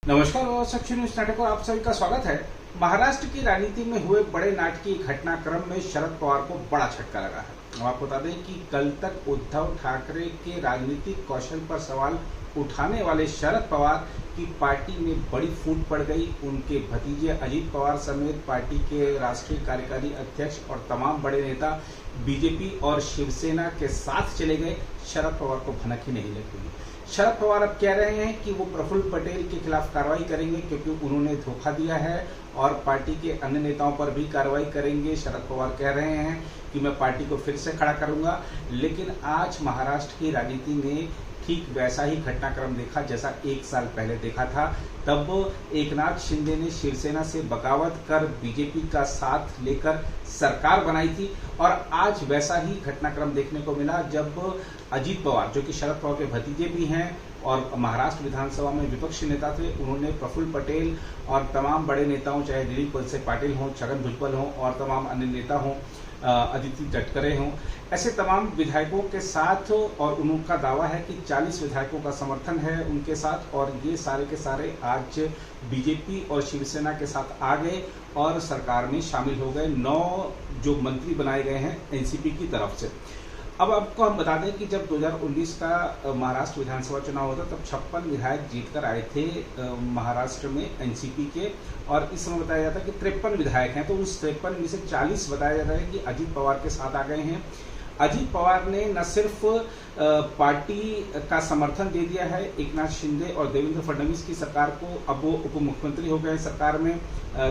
नमस्कार और सक्षम न्यूज नाटक और आप सभी का स्वागत है। महाराष्ट्र की राजनीति में हुए बड़े नाटकीय घटनाक्रम में शरद पवार को बड़ा झटका लगा है। हम आपको बता दें कि कल तक उद्धव ठाकरे के राजनीतिक कौशल पर सवाल उठाने वाले शरद पवार की पार्टी में बड़ी फूट पड़ गई। उनके भतीजे अजीत पवार समेत पार्टी के राष्ट्रीय कार्यकारी अध्यक्ष और तमाम बड़े नेता बीजेपी और शिवसेना के साथ चले गए। शरद पवार को भनक ही नहीं लगी। शरद पवार अब कह रहे हैं कि वो प्रफुल्ल पटेल के खिलाफ कार्रवाई करेंगे क्योंकि उन्होंने धोखा दिया है और पार्टी के अन्य नेताओं पर भी कार्रवाई करेंगे। शरद पवार कह रहे हैं कि मैं पार्टी को फिर से खड़ा करूंगा। लेकिन आज महाराष्ट्र की राजनीति में ठीक वैसा ही घटनाक्रम देखा जैसा एक साल पहले देखा था। तब एकनाथ शिंदे ने शिवसेना से बगावत कर बीजेपी का साथ लेकर सरकार बनाई थी और आज वैसा ही घटनाक्रम देखने को मिला जब अजीत पवार, जो कि शरद पवार के भतीजे भी हैं और महाराष्ट्र विधानसभा में विपक्षी नेता थे, उन्होंने प्रफुल्ल पटेल और तमाम बड़े नेताओं, चाहे दिलीप वलसे पाटिल हों, छगन भुजबल हों और तमाम अन्य नेता हों, अदिति तटकरे हों, ऐसे तमाम विधायकों के साथ, और उनका दावा है कि 40 विधायकों का समर्थन है उनके साथ, और ये सारे के सारे आज बीजेपी और शिवसेना के साथ आ गए और सरकार में शामिल हो गए। 9 जो मंत्री बनाए गए हैं एनसीपी की तरफ से। अब आपको हम बता दें कि जब 2019 का महाराष्ट्र विधानसभा चुनाव होता तब 56 विधायक जीतकर आए थे महाराष्ट्र में एनसीपी के, और इस समय बताया जाता है कि 53 विधायक हैं। तो उस 53 में से 40 बताया जाता है कि अजीत पवार के साथ आ गए हैं। अजीत पवार ने न सिर्फ पार्टी का समर्थन दे दिया है एकनाथ शिंदे और देवेंद्र फडणवीस की सरकार को, अब वो उप मुख्यमंत्री हो गए सरकार में।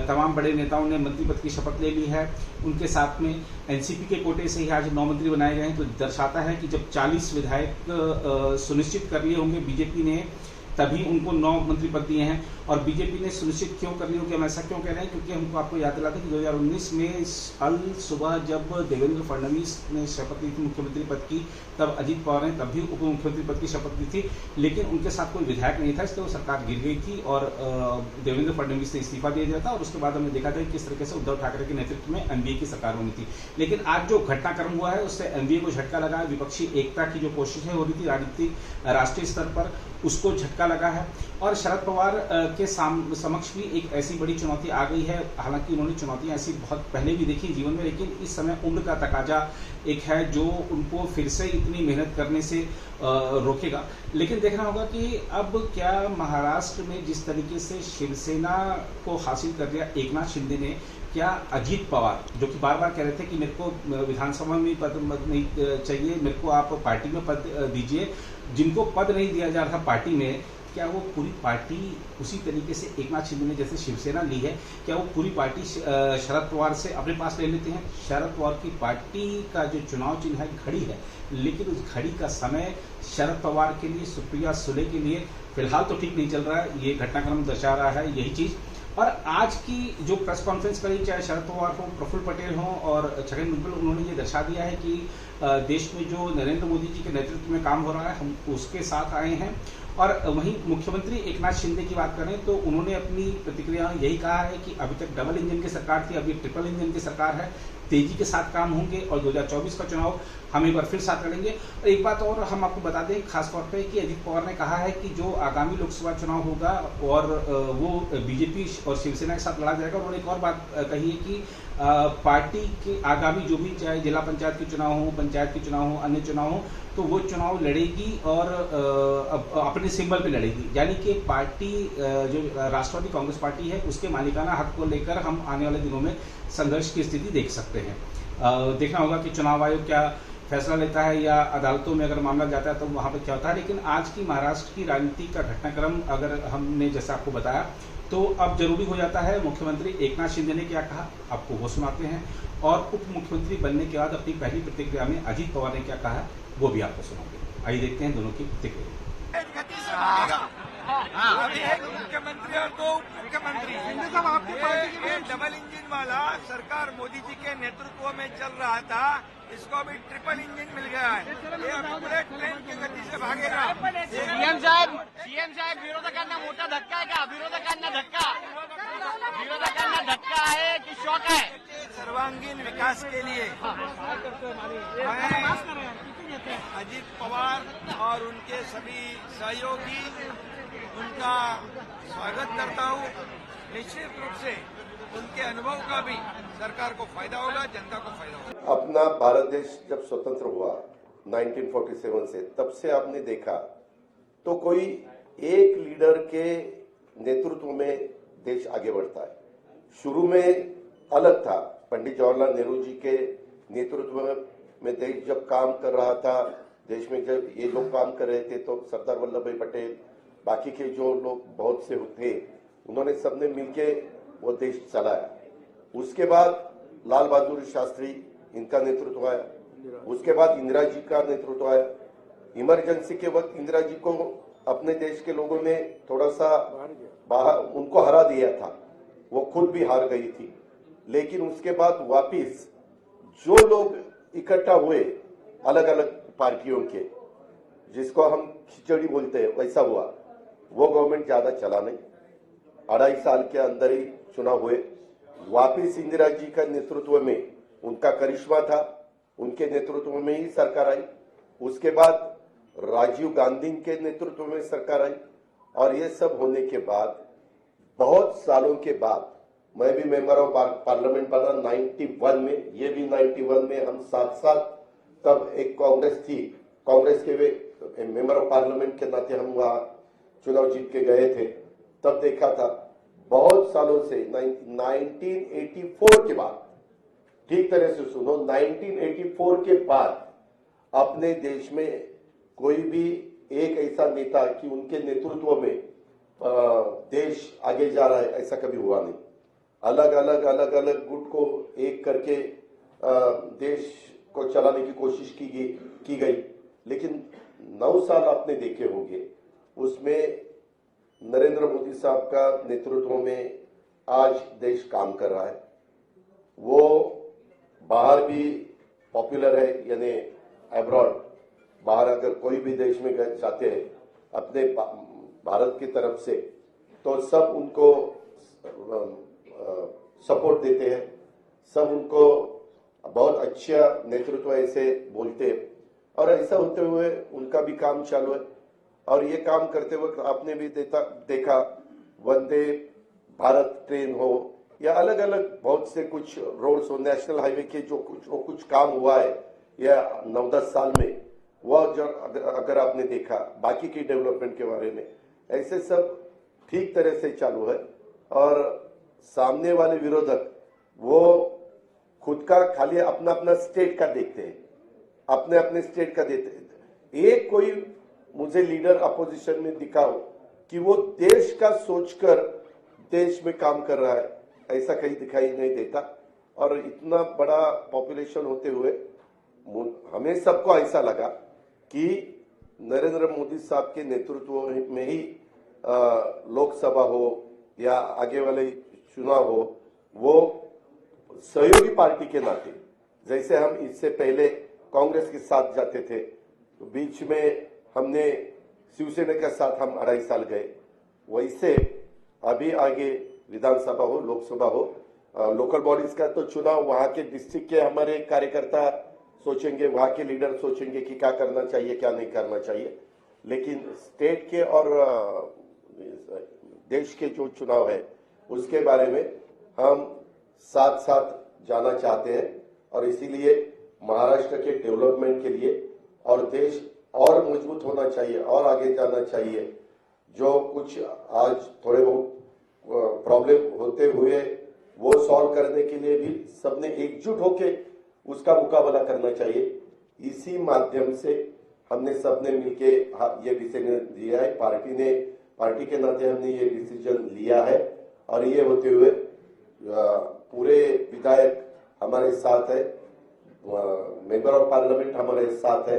तमाम बड़े नेताओं ने मंत्री पद की शपथ ले ली है। उनके साथ में एनसीपी के कोटे से ही आज 9 मंत्री बनाए गए हैं। तो दर्शाता है कि जब 40 विधायक सुनिश्चित कर लिए होंगे बीजेपी ने, तभी उनको 9 मंत्री पद दिए हैं। और बीजेपी ने सुनिश्चित क्यों कर ली होगी, हम ऐसा क्यों कह रहे हैं, क्योंकि हमको आपको याद दिलाते कि 2019 में कल सुबह जब देवेंद्र फडणवीस ने शपथ ली थी मुख्यमंत्री पद की, तब अजीत पवार ने तब भी उप मुख्यमंत्री पद की शपथ ली थी, लेकिन उनके साथ कोई विधायक नहीं था, इसलिए वो सरकार गिर गई थी और देवेंद्र फडणवीस ने इस्तीफा दे दिया था। और उसके बाद हमने देखा था कि किस तरीके से उद्धव ठाकरे के नेतृत्व में एनडीए की सरकार बनी थी। लेकिन आज जो घटनाक्रम हुआ है उससे एनडीए को झटका लगा है। विपक्षी एकता की जो कोशिशें हो रही थी राजनीतिक राष्ट्रीय स्तर पर, उसको झटका लगा है। और शरद पवार के समक्ष भी एक ऐसी बड़ी चुनौती आ गई है। हालांकि उन्होंने चुनौतियां ऐसी बहुत पहले भी देखी जीवन में, लेकिन इस समय उम्र का तकाजा एक है जो उनको फिर से इतनी मेहनत करने से रोकेगा। लेकिन देखना होगा कि अब क्या महाराष्ट्र में जिस तरीके से शिवसेना को हासिल कर लिया एकनाथ शिंदे ने, क्या अजीत पवार, जो कि बार बार कह रहे थे कि मेरे को विधानसभा में पद नहीं चाहिए, मेरे को आप पार्टी में पद दीजिए, जिनको पद नहीं दिया जा रहा था पार्टी में, क्या वो पूरी पार्टी उसी तरीके से एकनाथ शिंदे ने जैसे शिवसेना ली है, क्या वो पूरी पार्टी शरद पवार से अपने पास ले लेते हैं? शरद पवार की पार्टी का जो चुनाव चिन्ह है घड़ी है, लेकिन उस घड़ी का समय शरद पवार के लिए, सुप्रिया सुले के लिए फिलहाल तो ठीक नहीं चल रहा है। ये घटनाक्रम दर्शा रहा है यही चीज। और आज की जो प्रेस कॉन्फ्रेंस करी, चाहे शरद पवार हो, प्रफुल्ल पटेल हो और छगन भुजबल, उन्होंने ये दर्शा दिया है कि देश में जो नरेंद्र मोदी जी के नेतृत्व में काम हो रहा है हम उसके साथ आए हैं। और वहीं मुख्यमंत्री एकनाथ शिंदे की बात करें तो उन्होंने अपनी प्रतिक्रिया यही कहा है कि अभी तक डबल इंजन की सरकार थी, अभी ट्रिपल इंजन की सरकार है, तेजी के साथ काम होंगे और 2024 का चुनाव हम एक बार फिर साथ लड़ेंगे। और एक बात और हम आपको बता दें खासतौर पे कि अजीत पवार ने कहा है कि जो आगामी लोकसभा चुनाव होगा और वो बीजेपी और शिवसेना के साथ लड़ा जाएगा। उन्होंने एक और बात कही है कि पार्टी के आगामी जो भी, चाहे जिला पंचायत के चुनाव हो, पंचायत के चुनाव हो, अन्य चुनाव हो, तो वो चुनाव लड़ेगी और अपने सिंबल पे लड़ेगी। यानी कि पार्टी जो राष्ट्रवादी कांग्रेस पार्टी है उसके मालिकाना हक को लेकर हम आने वाले दिनों में संघर्ष की स्थिति देख सकते हैं। देखना होगा कि चुनाव आयोग क्या फैसला लेता है या अदालतों में अगर मामला जाता है तो वहां पर क्या होता है। लेकिन आज की महाराष्ट्र की राजनीति का घटनाक्रम अगर हमने जैसा आपको बताया, तो अब जरूरी हो जाता है मुख्यमंत्री एकनाथ शिंदे ने क्या कहा आपको वो सुनाते हैं, और उप मुख्यमंत्री बनने के बाद अपनी पहली प्रतिक्रिया में अजीत पवार ने क्या कहा वो भी आपको सुनाते। आइए देखते हैं दोनों की प्रतिक्रिया। अभी एक मुख्यमंत्री और 2 उप मुख्यमंत्री, डबल इंजन वाला सरकार मोदी जी के नेतृत्व में चल रहा था, इसको अभी ट्रिपल इंजन मिल गया है। ये अभी बुलेट ट्रेन की गति से भागेगा। सीएम साहेब विरोधकांना मोठा धक्का आहे का? विरोधकांना धक्का आहे की शॉक आहे? सर्वांगीण विकास के लिए अजीत पवार और उनके सभी सहयोगी उनका स्वागत करता हूं। निश्चित रूप से उनके अनुभव का भी सरकार को फायदा होगा, जनता को फायदा होगा। अपना भारत देश जब स्वतंत्र हुआ 1947 से, तब से आपने देखा तो कोई एक लीडर के नेतृत्व में देश आगे बढ़ता है। शुरू में अलग था, पंडित जवाहरलाल नेहरू जी के नेतृत्व में देश जब काम कर रहा था, देश में जब ये लोग काम कर रहे थे तो सरदार वल्लभ भाई पटेल, बाकी के जो लोग बहुत से थे, उन्होंने सबने मिलके वो देश चलाया। उसके बाद लाल बहादुर शास्त्री, इनका नेतृत्व आया। उसके बाद इंदिरा जी का नेतृत्व आया। इमरजेंसी के वक्त इंदिरा जी को अपने देश के लोगों ने थोड़ा सा बाहर उनको हरा दिया था, वो खुद भी हार गई थी। लेकिन उसके बाद वापिस जो लोग इकट्ठा हुए अलग अलग पार्टियों के, जिसको हम खिचड़ी बोलते हैं, वैसा हुआ। वो गवर्नमेंट ज्यादा चला नहीं, 2.5 साल के अंदर ही चुनाव हुए। वापिस इंदिरा जी का नेतृत्व में उनका करिश्मा था, उनके नेतृत्व में ही सरकार आई। उसके बाद राजीव गांधी के नेतृत्व में सरकार आई। और ये सब होने के बाद बहुत सालों के बाद मैं भी मेंबर ऑफ पार्लियामेंट बना 91 में, ये भी 91 में, हम साथ साथ, तब एक कांग्रेस थी, कांग्रेस के मेंबर ऑफ पार्लियामेंट के नाते हम वहां चुनाव जीत के गए थे। तब देखा था बहुत सालों से 1984 के बाद, ठीक तरह से सुनो, 1984 के बाद अपने देश में कोई भी एक ऐसा नेता कि उनके नेतृत्व में देश आगे जा रहा है, ऐसा कभी हुआ नहीं। अलग अलग गुट को एक करके देश को चलाने की कोशिश की गई। लेकिन 9 साल आपने देखे होंगे, उसमें नरेंद्र मोदी साहब का नेतृत्व में आज देश काम कर रहा है। वो बाहर भी पॉपुलर है, यानी अब्रॉड, बाहर अगर कोई भी देश में जाते हैं अपने भारत की तरफ से, तो सब उनको सपोर्ट देते हैं, सब उनको बहुत अच्छा नेतृत्व ऐसे बोलते हैं। और ऐसा होते हुए उनका भी काम चालू है। और ये काम करते वक्त आपने भी देखा वंदे भारत ट्रेन हो या अलग अलग बहुत से कुछ रोड्स हो, नेशनल हाईवे के जो कुछ काम हुआ है या 9-10 साल में, वह जो अगर आपने देखा बाकी की डेवलपमेंट के बारे में, ऐसे सब ठीक तरह से चालू है। और सामने वाले विरोधक वो खुद का खाली अपना अपना स्टेट का देखते हैं, अपने अपने स्टेट का देते हैं। एक कोई मुझे लीडर अपोजिशन में दिखाओ कि वो देश का सोचकर देश में काम कर रहा है, ऐसा कहीं दिखाई नहीं देता। और इतना बड़ा पॉपुलेशन होते हुए हमें सबको ऐसा लगा कि नरेंद्र मोदी साहब के नेतृत्व में ही लोकसभा हो या आगे वाले चुनाव हो, वो सहयोगी पार्टी के नाते, जैसे हम इससे पहले कांग्रेस के साथ जाते थे, तो बीच में हमने शिवसेना के साथ हम 2.5 साल गए, वैसे अभी आगे विधानसभा हो, लोकसभा हो, लोकल बॉडीज का तो चुनाव वहां के डिस्ट्रिक्ट के हमारे कार्यकर्ता सोचेंगे, वहां के लीडर सोचेंगे कि क्या करना चाहिए क्या नहीं करना चाहिए। लेकिन स्टेट के और देश के जो चुनाव है उसके बारे में हम साथ साथ जाना चाहते हैं। और इसीलिए महाराष्ट्र के डेवलपमेंट के लिए और देश और मजबूत होना चाहिए और आगे जाना चाहिए। जो कुछ आज थोड़े बहुत प्रॉब्लम होते हुए वो सॉल्व करने के लिए भी सबने एकजुट होके उसका मुकाबला करना चाहिए। इसी माध्यम से हमने सबने मिलके ये डिसीजन लिया है, पार्टी के नाते हमने ये डिसीजन लिया है। और ये होते हुए पूरे विधायक हमारे साथ है, मेंबर ऑफ पार्लियामेंट हमारे साथ है,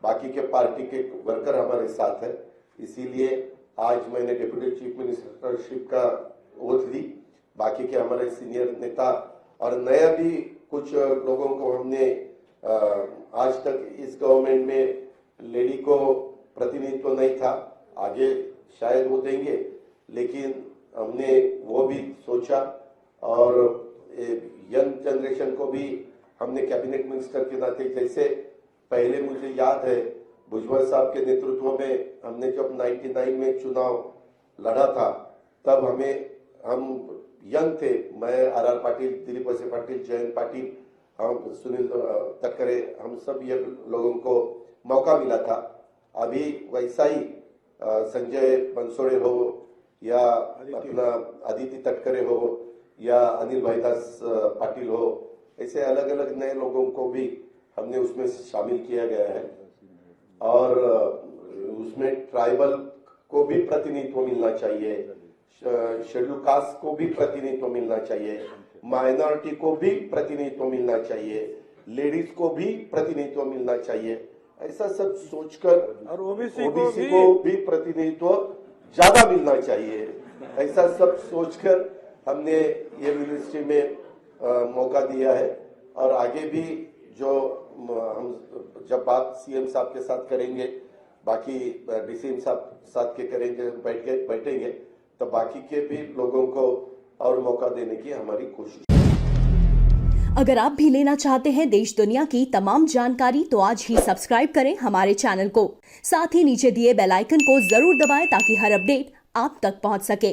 बाकी के पार्टी के वर्कर हमारे साथ है। इसीलिए आज मैंने डिप्यूटी चीफ मिनिस्टरशिप का ओथ ली। बाकी के हमारे सीनियर नेता और नया भी कुछ लोगों को हमने आज तक इस गवर्नमेंट में लेडी को प्रतिनिधित्व नहीं था, आगे शायद वो देंगे, लेकिन हमने वो भी सोचा। और यंग जनरेशन को भी हमने कैबिनेट मिनिस्टर के नाते, जैसे पहले मुझे याद है भुजबल साहब के नेतृत्व में हमने जब 99 में चुनाव लड़ा था, तब हम यंग थे, मैं आर पाटिल, दिलीप वळसे पाटिल, जयंत पाटिल, हम सुनील तटकरे, हम सब ये लोगों को मौका मिला था। अभी वैसा ही संजय बनसोड़े हो या अपना आदित्य तटकरे हो या अनिल भाईदास पाटिल हो, ऐसे अलग अलग नए लोगों को भी हमने उसमें शामिल किया गया है। और उसमें ट्राइबल को भी प्रतिनिधित्व मिलना चाहिए, शेड्यूल कास्ट को भी प्रतिनिधित्व मिलना चाहिए, माइनॉरिटी को भी प्रतिनिधित्व मिलना चाहिए, लेडीज को भी प्रतिनिधित्व मिलना चाहिए। ऐसा सब सोचकर और ओबीसी को भी प्रतिनिधित्व ज्यादा मिलना चाहिए, ऐसा सब सोचकर हमने ये मिनिस्ट्री में मौका दिया है। और आगे भी जो हम जब बात सीएम साहब के साथ करेंगे, बाकी डीसीएम साहब साथ के करेंगे, बैठेंगे, तो बाकी के भी लोगों को और मौका देने की हमारी कोशिश। अगर आप भी लेना चाहते हैं देश दुनिया की तमाम जानकारी तो आज ही सब्सक्राइब करें हमारे चैनल को। साथ ही नीचे दिए बेल आइकन को जरूर दबाएं ताकि हर अपडेट आप तक पहुंच सके।